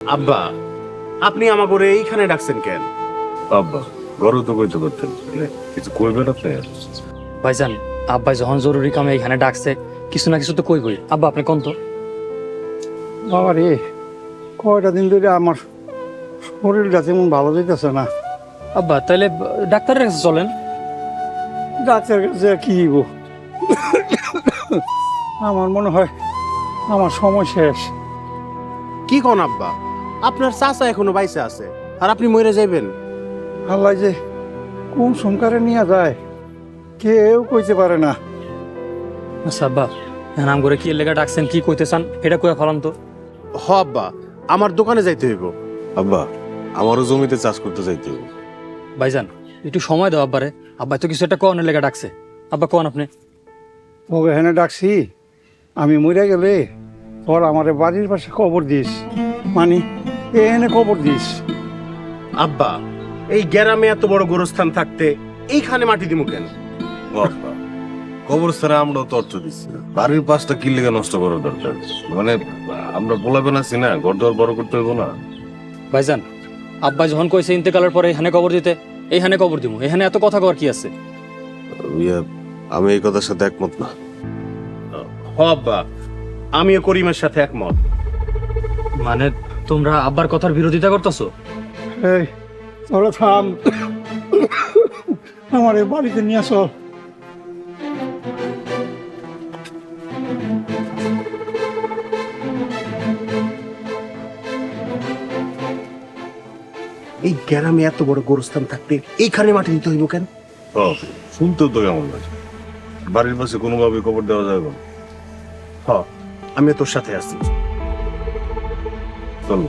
আব্বা, আপনি আমার করে এইখানে ডাকছেন কেন? আব্বা ঘরে তো কইতে করতেন কিছু কইবেন আপনি? ভাইজান, আব্বাই যখন জরুরি কামে এখানে ডাকছে, কিছু না কিছু তো কইবই। আব্বা আপনি কোন তো? বাবা রে, কয়টা দিন ধরে আমার শরীরটা তেমন ভালো যেতেছে না। আব্বা তাইলে ডাক্তারের কাছে চলেন। ডাক্তারের কাছে আর কি দিব? আমার মনে হয় আমার সময় শেষ। কি কোন আব্বা? আপনার চাচা এখনো বাইসে আছে আর আপনি মরে যাইবেন? আল্লাহ যে কোন সংকারে নিয়ে যায় কেউ কইতে পারে না। আচ্ছা আব্বা, নাম করে কি লেগা ডাকছেন, কি কইতে চান এটা কইয়া ফেলাম তো। হ আব্বা, আমার দোকানে যাইতে হইব। আব্বা আমারও জমিতে চাষ করতে যাইতে হবে। ভাইজান একটু সময় দাও আব্বারে। আব্বাই তো কিছু একটা কনের লেগা ডাকছে। আব্বা কোন আপনি? তোকে এখানে ডাকছি, আমি মরে গেলে তোর আমার বাড়ির পাশে কবর দিস, মানে এখানে কবর দিস। আব্বা, এই গ্রামে এত বড় গোরস্থান থাকতে এইখানে মাটি দিমু কেন? আব্বা কবরস্থানে আমরা তো অর্থ দিচ্ছি না, বাড়ির পাশটা কি লেগে নষ্ট করার দরকার? মানে আমরা বলাবেন আছি না, ঘর দর বড় করতে হইব না? ভাইজান, আব্বাই যখন কইছে ইন্তেকালের পরে এখানে কবর দিতে, এইখানে কবর দিমু। এখানে এত কথা কর কি আছে? আমি এই কথার সাথে একমত না। হ আব্বা, আমিও করিমের সাথে একমত। মানে তোমরা আব্বার কথার বিরোধিতা করতেছো? এই তোরা থাম, আমার এই বাড়িতে নিয়ে চল। এই গ্রামে এত বড় গোরস্থান থাকতে এইখানে মাটি দিতে হইব কেন? শুনতেও তো কেমন লাগে। বাড়ির পাশে কোনোভাবে কবর দেওয়া যাবে না। হ, আমিও তোর সাথে আছি। চলো।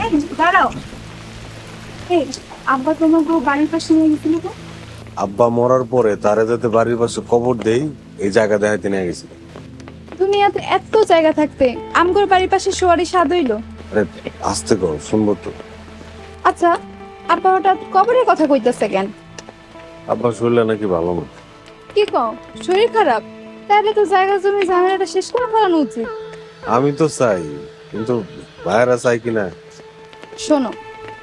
এই, দাঁড়াও। এই, আব্বা তোমাকে বাড়ির পাশে নিয়ে গেছিল তো? আব্বা মরার পরে তারা যাতে বাড়ির পাশে কবর দেই এই জায়গা দেখাইতে নিয়ে গেছি। দুনিয়াতে এত জায়গা থাকতে আমগর বাড়ির পাশে শোয়ারি স্বাদ হইলো। আরে আসতে কর, শুনবো তো। আচ্ছা, আব্বা হঠাৎ কবরের কথা কইতেছে কেন? আব্বা শরীরটা নাকি ভালো না। কি কও, শরীর খারাপ? তাহলে তো জায়গা জমি ঝামেলাটা শেষ করে ফেলানো উচিত। আমি তো চাই, কিন্তু ভাইয়েরা চাই কিনা। শোনো,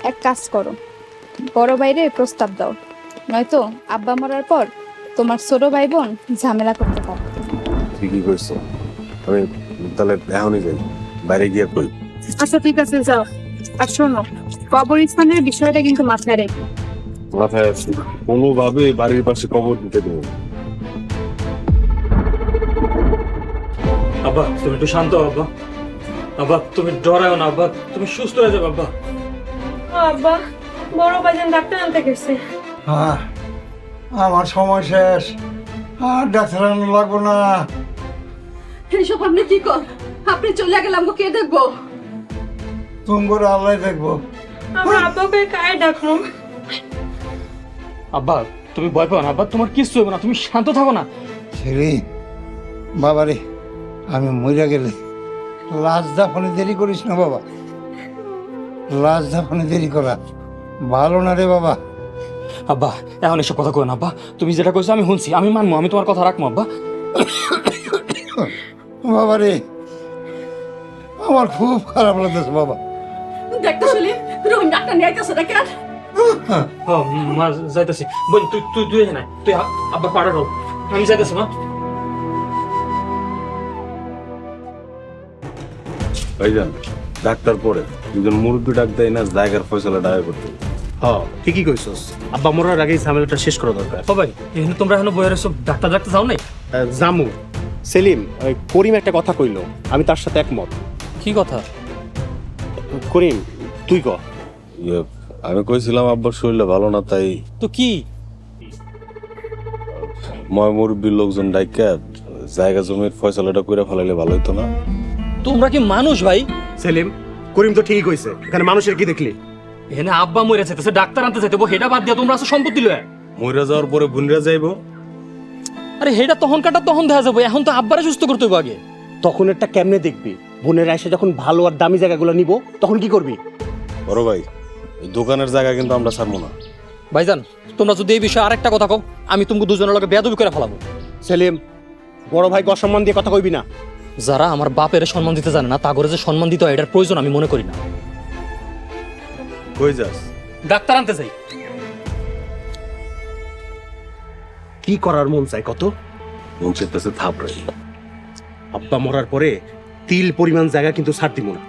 এক কাজ করো, বড় বাইরে প্রস্তাব দাও, নয়তো আব্বা মরার পর তোমার ছোট ভাই বোন ঝামেলা করতে পারবে। ঠিকই কইছো, আমি তাহলে এখনই যাই, বাইরে গিয়ে কই। আচ্ছা ঠিক আছে, যাও। আর শোনো, কবরস্থানের বিষয়টা কিন্তু মাথায় রেখো। মাথায় আছে, কোনোভাবে বাড়ির পাশে কবর দিতে দেবো না। আব্বা তুমি একটু শান্ত হও আব্বা। আব্বা তুমি ডরাও না আব্বা, তুমি সুস্থ হয়ে যাবে আব্বা। আব্বা, বড় ভাইজান ডাক্তার আনতে গেছে। হ্যাঁ, আমার সময় শেষ, আর ডাক্তার আনা লাগবো না। এইসব আপনি কি কর? আপনি চলে গেলাম কে দেখবো? তুমি করে আল্লাহ দেখবো। আমরা আব্বাকে কায়ে ডাকবো। আব্বা তুমি ভয় পাও না আব্বা, তোমার কিচ্ছু হবে না, তুমি শান্ত থাকো না। ছেলে বাবারে, আমি মরে গেলে লাশ দাফনে দেরি করিস না বাবা। লাশ দাফনে দেরি করা ভালো না রে বাবা। আব্বা এখন এসব কথা কই না আব্বা, তুমি যেটা কইছো আমি শুনছি, আমি মানবো, আমি তোমার কথা রাখবো আব্বা। বাবারে, আমার খুব খারাপ লাগতেছে বাবা। দেখতে শুনি রোহিন ডাক্তার নিয়ে আইতেছে না কেন? ও মা যাইতাছি। বোন তুই তুই তুই না, তুই আব্বা পাড়া রো, আমি যাইতাছি মা। ভাইজান ডাক্তার পরে দুজন মুরব্বী ডাক দেয় না, জায়গার ফয়সালা ডাকা করতে। হ, ঠিকই কইছস। আব্বা মরার আগেই ঝামেলাটা শেষ করা দরকার। ও ভাই এখানে তোমরা এখনো বইয়ের সব ডাক্তার ডাক্তার যাও নাই? জামু, সেলিম, ওই করিম একটা কথা কইলো, আমি তার সাথে একমত। কি কথা? করিম তুই ক। আমি কইছিলাম আব্বার শরীরটা ভালো না, তাই তো কি? ময় মুরব্বীর লোকজন ডাইকা জায়গা জমির ফয়সালাটা করে ফেলাইলে ভালো হইতো না? তোমরা কি মানুষ ভাই? সেলিম, করিম তো ঠিকই কইছে, এখানে মানুষের কি দেখলি? এখানে আব্বা মরে যাইতেছে, ডাক্তার আনতে যাইতে, হেটা বাদ দিয়া তোমরা আছে সম্পত্তি লয়। মইরা যাওয়ার পরে বুনরা যাইবো। আরে হেটা তখন কাটা তখন দেখা যাবে, এখন তো আব্বারে সুস্থ করতে হবে আগে। তখন একটা কেমনে দেখবি? বোনের এসে যখন ভালো আর দামি জায়গাগুলো নিব তখন কি করবি? বড় ভাই, এই দোকানের জায়গা কিন্তু আমরা ছাড়বো না। ভাইজান তোমরা যদি এই বিষয়ে আরেকটা কথা কও আমি তোমাকে দুজনের লগে বেয়াদবি করে ফেলাবো। সেলিম, বড় ভাইকে অসম্মান দিয়ে কথা কইবি না। যারা আমার বাপের সম্মান দিতে জানে না তা করে যে সম্মান দিতে হয় এটার প্রয়োজন আমি মনে করি না। কই যাস? ডাক্তার আনতে চাই। কি করার মন চাই কত? মন চেতেছে থাপড়াই। আব্বা মরার পরে তিল পরিমাণ জায়গা কিন্তু ছাড় দিব না।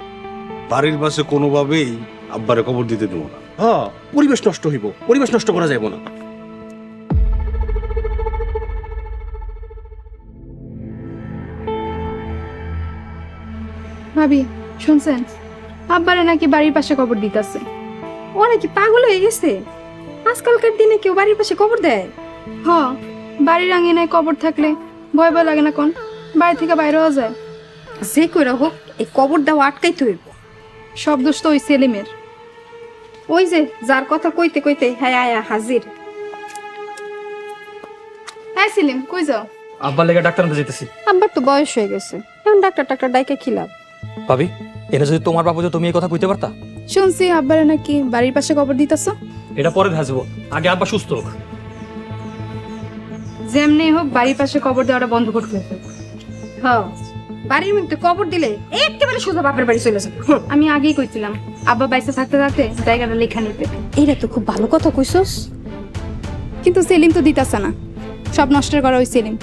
বাড়ির পাশে কোনোভাবেই আব্বারে কবর দিতে দেবো না। হ্যাঁ, পরিবেশ নষ্ট হইব, পরিবেশ নষ্ট করা যাইব না। ভাবি শুনছেন, আব্বারে নাকি বাড়ির পাশে কবর দিতেছে। ও নাকি পাগল হয়ে গেছে? আজকালকার দিনে কেউ বাড়ির পাশে কবর দেয়? হ, বাড়ির আঙিনায় কবর থাকলে ভয় ভয় লাগে না কোন? বাড়ি থেকে বাইরেও যায়। যে কইরা হোক এই কবর দেওয়া আটকাইতে হইব। সব দোষ তো ওই সেলিমের। ওই যে যার কথা কইতে কইতে হ্যাঁ আয়া হাজির। হ্যাঁ সেলিম, কই যাও? আব্বার লেগে ডাক্তার আনতে যেতেছি। আব্বার তো বয়স হয়ে গেছে, এখন ডাক্তার ডাইকে খিলাম। ভাবি এনে যদি তোমার বাপ হতো তুমি এই কথা কইতে পারতা? শুনছি আব্বারে নাকি বাড়ির পাশে কবর দিতেছ। এটা পরে ভাসবো, আগে আব্বা সুস্থ হোক। যেমনি হোক বাড়ির পাশে কবর দেওয়াটা বন্ধ করতে হবে। হ্যাঁ, বাড়ির মধ্যে কবর দিলে একেবারে সোজা বাপের বাড়ি চলে যাবে। আমি আগেই কইছিলাম আব্বা বাইসে থাকতে থাকতে জায়গাটা লেখা নিতে, এইটা তো খুব ভালো কথা কইছস। কিন্তু সেলিম তো দিতাছে না। সব নষ্টের করা ওই সেলিম।